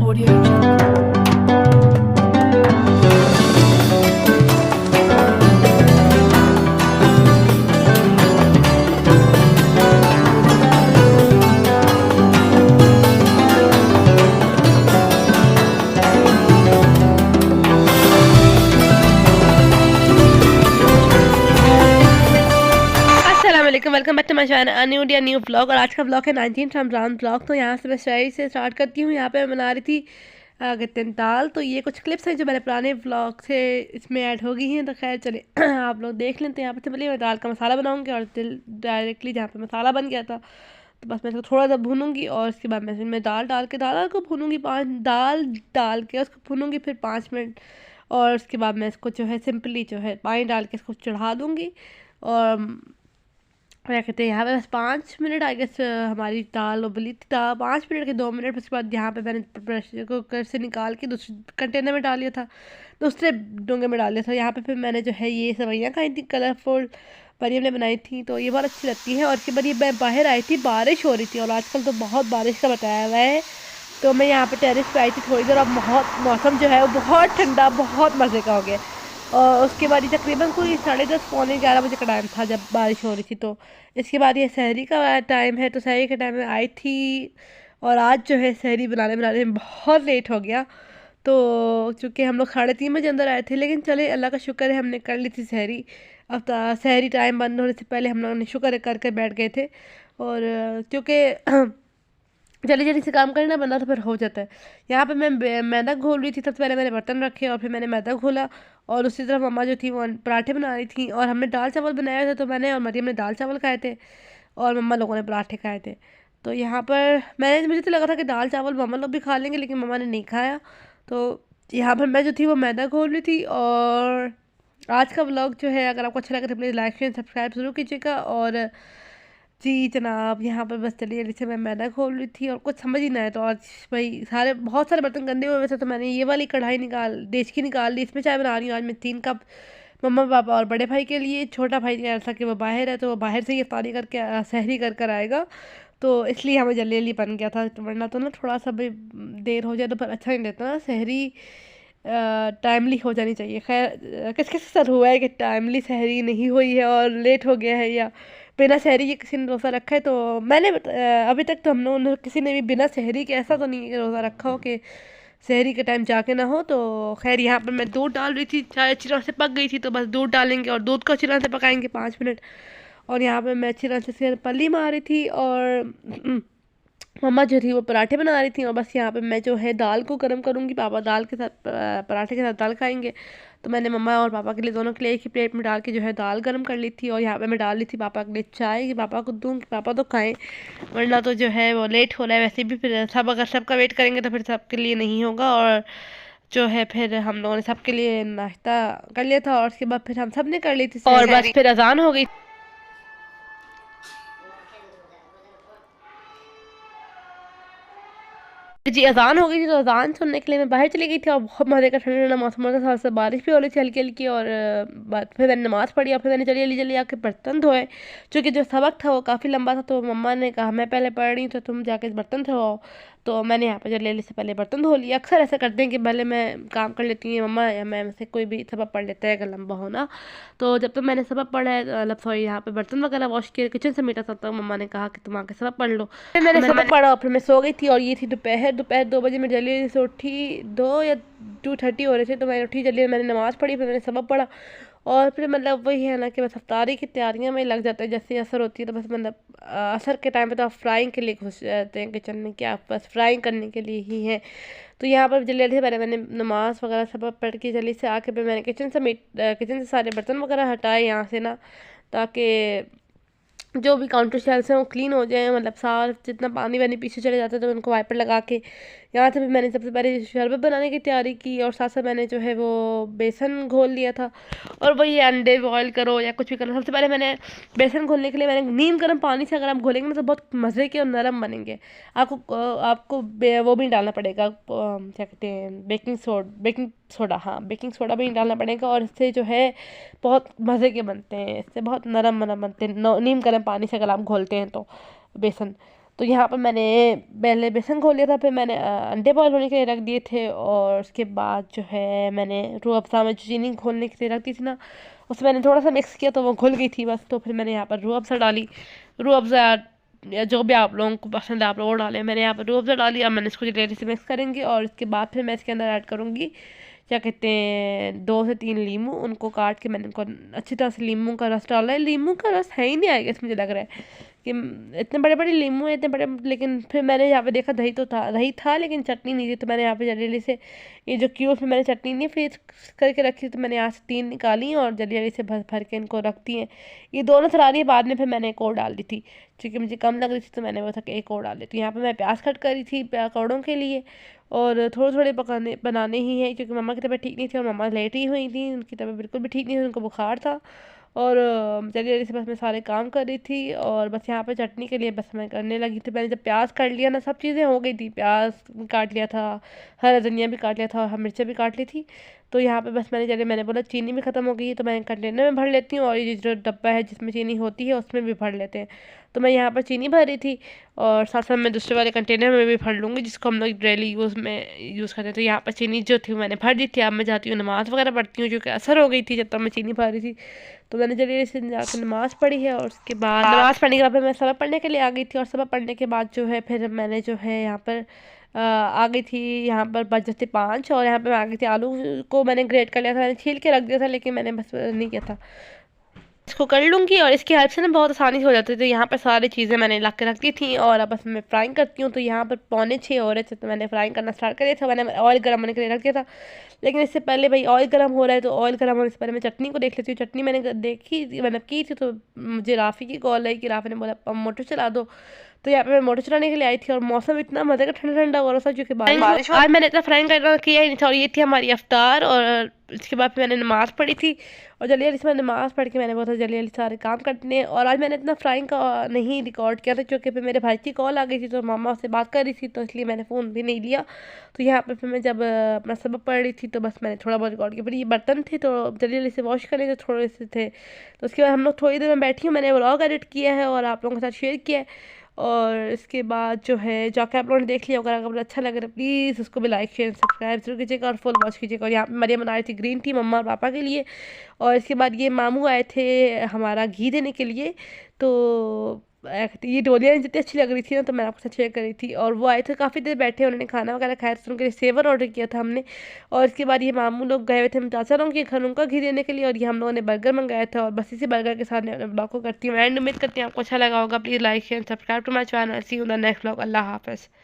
Audio Jungle. Welcome back to my channel new vlog. और आज का व्लॉग है 19 रमज़ान व्लॉग। तो यहाँ से मैं शायरी से स्टार्ट करती हूँ। यहाँ पे मैं बना रही थी गत्तन दाल। तो ये कुछ क्लिप्स हैं जो मैंने पुराने व्लॉग से इसमें ऐड हो गई हैं। तो खैर चले आप लोग देख लें। तो यहाँ पे चलिए मैं दाल का मसाला बनाऊँगी और डायरेक्टली जहाँ पे मसाला बन गया था तो बस मैं इसको थोड़ा सा भूनूंगी और उसके बाद मैं इसमें दाल डाल के दाल को भूनूंगी। दाल डाल के उसको भूनूंगी फिर 5 मिनट। और उसके बाद मैं इसको जो है सिंपली जो है पानी डाल के इसको चढ़ा दूँगी। और क्या कहते हैं यहाँ पे बस 5 मिनट आई गेस हमारी दाल उबली थी। 5 मिनट के 2 मिनट उसके बाद यहाँ पे मैंने प्रेशर कुकर से निकाल के दूसरे कंटेनर में डाल लिया था, दूसरे डोंगे में डाल लिया था। यहाँ पे फिर मैंने जो है ये सेवइयाँ खाई थी, कलरफुल मरियम ने बनाई थी। तो ये बहुत अच्छी लगती है। और इसके बाद ये मैं बाहर आई थी, बारिश हो रही थी और आजकल तो बहुत बारिश का बताया हुआ है। तो मैं यहाँ पे टेरेस पे आई थी थोड़ी देर। अब बहुत मौसम जो है वो बहुत ठंडा, बहुत मज़े का हो गया। और उसके बाद ये तकरीबन कोई 10:30 पौने 11 बजे का टाइम था जब बारिश हो रही थी। तो इसके बाद ये सहरी का टाइम है। तो सहरी के टाइम में आई थी और आज जो है सहरी बनाने बनाने में बहुत लेट हो गया। तो चूँकि हम लोग 3:30 बजे अंदर आए थे, लेकिन चले अल्लाह का शुक्र है हमने कर ली थी सहरी। अब सहरी टाइम बंद होने से पहले हम लोगों ने शुक्र करके बैठ गए थे। और क्योंकि जल्दी जल्दी से काम करना बना तो फिर हो जाता है। यहाँ पे मैं मैदा घोल रही थी। सबसे पहले मैंने बर्तन रखे और फिर मैंने मैदा घोला। और उसी तरफ मम्मा जो थी वो पराठे बना रही थी और हमने दाल चावल बनाए थे। तो मैंने और मरियम ने दाल चावल खाए थे और मम्मा लोगों ने पराठे खाए थे। तो यहाँ पर मुझे तो लगा था कि दाल चावल मम्मा लोग भी खा लेंगे, लेकिन मम्मा ने नहीं खाया। तो यहाँ पर मैं जो थी वो मैदा घोल रही थी। और आज का व्लॉग जो है अगर आपको अच्छा लगे तो प्लीज़ लाइक शेयर सब्सक्राइब ज़रूर कीजिएगा। और जी जनाब, यहाँ पर बस चलिए जैसे मैं मैदा खोल रही थी और कुछ समझ ही ना आया। तो आज भाई बहुत सारे बर्तन गंदे हुए। वैसे तो मैंने ये वाली कढ़ाई देश की निकाल ली, इसमें चाय बना रही हूँ। आज मैं 3 कप मम्मा पापा और बड़े भाई के लिए। छोटा भाई कह रहा था कि वो बाहर है तो वो बाहर से ही इफ्तारी करके सहरी कर कर आएगा। तो इसलिए हमें जल्दी जल्दी बन गया था। वरना तो ना थोड़ा सा भी देर हो जाए तो फिर अच्छा नहीं लगता ना। सहरी टाइमली हो जानी चाहिए। खैर किस किस सर हुआ है कि टाइमली सहरी नहीं हुई है और लेट हो गया है, या बिना सहरी के किसी ने रोज़ा रखा है। तो मैंने अभी तक तो हम लोगों ने किसी ने भी बिना सहरी के ऐसा तो नहीं है कि रोज़ा रखा हो कि सहरी के टाइम जाके ना हो। तो खैर यहाँ पर मैं दूध डाल रही थी, चाय अच्छी तरह से पक गई थी। तो बस दूध डालेंगे और दूध को अच्छी तरह से पकाएंगे 5 मिनट। और यहाँ पर मैं अच्छी तरह से पल्ली मार रही थी और मम्मा जो थी वो पराठे बना रही थी। और बस यहाँ पे मैं जो है दाल को गर्म करूँगी। पापा दाल के साथ पराठे के साथ दाल खाएंगे। तो मैंने मम्मा और पापा के लिए दोनों के लिए एक ही प्लेट में डाल के जो है दाल गर्म कर ली थी। और यहाँ पे मैं डाल ली थी पापा के लिए चाय कि पापा को दूँ कि पापा तो खाएं, वरना तो जो है वो लेट हो रहा है। वैसे भी फिर सब अगर सबका वेट करेंगे तो फिर सबके लिए नहीं होगा। और जो है फिर हम लोगों ने सबके लिए नाश्ता कर लिया था और उसके बाद फिर हम सब ने कर ली थी और बस फिर अजान हो गई। जी अजान हो गई थी तो अजान सुनने के लिए मैं बाहर चली गई थी। और बहुत मज़े का ठंडा ठंडा मौसम होता था, साथ बारिश भी हो रही थी हल्की हल्की। और बाद फिर मैंने नमाज़ पढ़ी और फिर मैंने जल्दी जल्दी जल्दी आके बर्तन धोए। क्योंकि जो सबक था वो काफ़ी लंबा था। तो मम्मा ने कहा मैं पहले पढ़ रही हूँ तो तुम जाके बर्तन धोओ। तो मैंने यहाँ पर जल्दी जल्दी से पहले बर्तन धो लिया। अक्सर ऐसा करते हैं कि पहले मैं काम कर लेती हूँ मम्मा या मैं से कोई भी सबक पढ़ लेता है अगर लंबा होना। तो जब तक मैंने सबक पढ़ा है मतलब सॉरी यहाँ पे बर्तन वगैरह वॉश किए, किचन समेटा, तब तक मम्मा ने कहा कि तुम आके सबक पढ़ लो। फिर मैंने सबक पढ़ा और फिर मैं सो गई थी। और ये थी दोपहर 2 बजे मैं जल्दी जल्दी से उठी। 2 या 2:30 हो रहे थे तो मैं उठी जल्दी, मैंने नमाज़ पढ़ी, फिर मैंने सबक पढ़ा। और फिर मतलब वही है ना कि बस अफ्तारी की तैयारियां में लग जाते हैं। जैसे असर होती है तो बस मतलब असर के टाइम पे तो आप फ्राइंग के लिए घुस जाते हैं किचन में, कि आप बस फ्राइंग करने के लिए ही है। तो यहाँ पर जल्दी जल्दी से पहले मैंने नमाज़ वगैरह सब पढ़ के जल्दी से आके फिर मैंने किचन से सारे बर्तन वगैरह हटाए यहाँ से ना, ताकि जो भी काउंटर शेल्स हैं वो क्लीन हो जाए। मतलब साफ जितना पानी वानी पीछे चले जाते हैं तो उनको वाइपर लगा के यहाँ से भी मैंने सबसे पहले शरबत बनाने की तैयारी की। और साथ साथ मैंने जो है वो बेसन घोल लिया था। और वही अंडे बॉयल करो या कुछ भी करो, सबसे पहले मैंने बेसन घोलने के लिए मैंने नीम गर्म पानी से अगर आप घोलेंगे ना तो बहुत मज़े के और नरम बनेंगे। आपको वो भी डालना पड़ेगा, क्या कहते हैं, बेकिंग सोडा। हाँ, बेकिंग सोडा भी डालना पड़ेगा और इससे जो है बहुत मज़े के बनते हैं, इससे बहुत नरम नरम बनते हैं नीम गर्म पानी से अगर आप घोलते हैं तो बेसन। तो यहाँ पर मैंने पहले बेसन घोल लिया था, फिर मैंने अंडे बॉयल होने के लिए रख दिए थे, और उसके बाद जो है मैंने रूह अफ़ज़ा में चीनी घोलने के लिए रख दी थी ना, उसमें मैंने थोड़ा सा मिक्स किया तो वो घुल गई थी बस। तो फिर मैंने यहाँ पर रूह अफ़ज़ा डाली, रूह अफ़ज़ा या जो भी आप लोगों को पसंद है आप लोग वो डालें। मैंने यहाँ पर रूह अफ़ज़ा डाली, अब मैंने इसको जल्दी से मिक्स करेंगे, और इसके बाद फिर मैं इसके अंदर ऐड करूँगी क्या कहते हैं 2 से 3 नींबू, उनको काट के मैंने उनको अच्छी तरह से नींबू का रस डाला है। नींबू का रस है ही नहीं आएगा इसमें, मुझे लग रहा है कि इतने बड़े बड़े नींबू हैं इतने बड़े, लेकिन फिर मैंने यहाँ पे देखा दही तो था, दही था लेकिन चटनी नहीं थी, तो मैंने यहाँ पे जल्दी से ये जो क्यूब्स में मैंने चटनी नहीं फ्रीज करके रखी, तो मैंने यहाँ से 3 निकाली और जल्दी से भर भर के इनको रखती हैं। ये दोनों सरारी बाद में फिर मैंने एक और डाल दी थी, क्योंकि मुझे कम लग रही थी तो मैंने वो था कि एक और डाल दी। तो यहाँ पर मैं प्याज कट करी थी पकौड़ों के लिए, और थोड़े थोड़े पकाने बनाने ही है, क्योंकि मम्मा की तबीयत ठीक नहीं थी और मम्मा लेट ही हुई थी, उनकी तबीयत बिल्कुल भी ठीक नहीं थी, उनको बुखार था। और जल्दी से बस मैं सारे काम कर रही थी, और बस यहाँ पे चटनी के लिए बस मैं करने लगी थी। मैंने जब प्याज काट लिया ना, सब चीज़ें हो गई थी, प्याज काट लिया था, हरा धनिया भी काट लिया था, हरी मिर्चें भी काट ली थी। तो यहाँ पे बस मैंने बोला चीनी भी ख़त्म हो गई है, तो मैं कंटेनर में भर लेती हूँ, और ये जो डब्बा है जिसमें चीनी होती है उसमें भी भर लेते हैं। तो मैं यहाँ पर चीनी भर रही थी, और साथ साथ मैं दूसरे वाले कंटेनर में भी भर लूँगी जिसको हम लोग डेली यूज़ करते हैं। तो यहाँ पर चीनी जो थी मैंने भर दी थी। अब मैं जाती हूँ नमाज़ वगैरह पढ़ती हूँ, जो कि असर हो गई थी जब तक मैं चीनी भर रही थी। तो मैंने जल्दी से जाकर नमाज़ पढ़ी है, और उसके बाद नमाज़ पढ़ने के बाद फिर मैं सबक पढ़ने के लिए आ गई थी, और सबक पढ़ने के बाद जो है फिर मैंने जो है यहाँ पर आ गई थी, यहाँ पर बज थे 5, और यहाँ पर मैं आ गई थी। आलू को मैंने ग्रेट कर लिया था, मैंने छील के रख दिया था, लेकिन मैंने बस नहीं किया था। इसको कर लूँगी, और इसकी हेल्प से ना बहुत आसानी से हो जाती है। तो यहाँ पर सारी चीज़ें मैंने ला के रख दी थी, और अब बस मैं फ्राइंग करती हूँ। तो यहाँ पर 5:45 हो रहे थे, तो मैंने फ्राइंग करना स्टार्ट कर दिया था। मैंने ऑयल गर्म होने के लिए रख दिया था, लेकिन इससे पहले भाई ऑयल गर्म हो रहा है, तो ऑयल गर्म होने से पहले मैं चटनी को देख लेती हूँ। चटनी मैंने देखी मतलब की थी, तो मुझे राफ़ी की कॉल आई कि राफ़ी ने बोला मोटर चला दो। तो यहाँ पे मैं मोटर चलाने के लिए आई थी, और मौसम इतना मज़े का ठंडा ठंडा हो रहा था, क्योंकि बारिश आज मैंने इतना फ्राइंग करना किया ही नहीं था। और ये थी हमारी अफ्तार, और इसके बाद फिर मैंने नमाज़ पढ़ी थी, और जल्दी जल्दी से मैंने नमाज़ पढ़ के मैंने बहुत जल्दी जल्दी सारे काम करने। और आज मैंने इतना फ्राइंग का नहीं रिकॉर्ड किया था, क्योंकि फिर मेरे भाई की कॉल आ गई थी, तो मामा उससे बात कर रही थी, तो इसलिए मैंने फ़ोन भी नहीं लिया। तो यहाँ पे फिर मैं जब अपना सबक पढ़ रही थी, तो बस मैंने थोड़ा बहुत रिकॉर्ड किया। फिर ये बर्तन थे तो जल्दी जल्दी से वॉश करने थे, थोड़े से थे। तो उसके बाद हम लोग थोड़ी देर में बैठी हूँ, मैंने व्लॉग एडिट किया है और आप लोगों के साथ शेयर किया है। और इसके बाद जो है जाकर आप लोगों ने देख लिया होगा, अगर अच्छा लगे तो प्लीज़ उसको भी लाइक शेयर सब्सक्राइब जरूर कीजिएगा, और फुल वॉच कीजिएगा। और यहाँ पे मरियम बना रही थी ग्रीन टी मम्मा और पापा के लिए, और इसके बाद ये मामू आए थे हमारा घी देने के लिए। तो ये डोलियाँ जितनी अच्छी लग रही थी ना, तो मैं आपके साथ शेयर कर रही थी। और वो आए थे, काफ़ी देर बैठे, उन्होंने खाना वगैरह खाया, तो उनके लिए सेवर ऑर्डर किया था हमने। और इसके बाद ये मामू लोग गए हुए थे चाचा लोगों के घर उनका घी देने के लिए, और ये हम लोगों ने बर्गर मंगाया था। और बस इसी बर्गर के साथ मैं अपने ब्लॉग को करती हूँ एंड। उम्मीद करती हूँ आपको अच्छा लगा होगा। Please like share subscribe to my channel. See you in the next blog. अल्लाह हाफ़िज़।